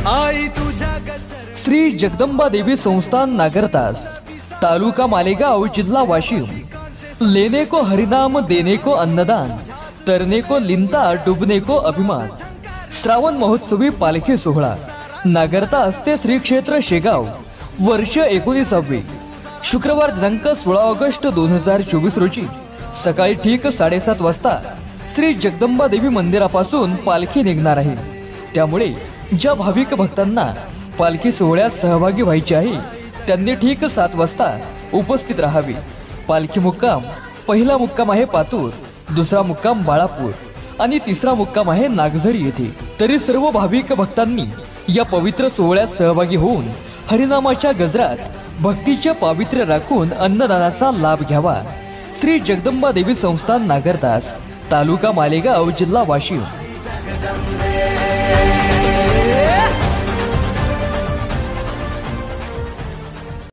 आई तुझ्या श्री जगदंबा देवी संस्थान नागरतास, तालुका मालेगाव, जिल्हा वाशिम। लेने को हरिनाम, देने को अन्नदान, तरने को लिंता, डुबने को अभिमान। श्रावण महोत्सवी पालखी सोहळा नागरतास ते श्री क्षेत्र शेगाव, वर्ष 19वे। शुक्रवार दिनांक 16 ऑगस्ट 2024 रोजी सकाळी ठीक 7:30 वाजता श्री जगदंबा देवी मंदिरापासून पालखी निघणार आहे। त्यामुळे ज्या भाविक भक्तांना पालखी सोहळ्यात सहभागी व्हायचे आहे त्यांनी ठीक 7 वाजता उपस्थित राहावे। पालखी मुक्काम, पहिला मुक्काम आहे पातूर, दुसरा मुक्काम बाळापूर आणि तिसरा मुक्काम आहे नागझरी येथे। तरी सर्व भाविक भक्तांनी या पवित्र सोहळ्यात सहभागी होऊन हरिनामाच्या गजरात भक्तीचे पावित्र्य राखून अन्नदानाचा लाभ घ्यावा। श्री जगदंबा देवी संस्थान नागरतास, तालुका मालेगाव, जिल्हा वाशिम।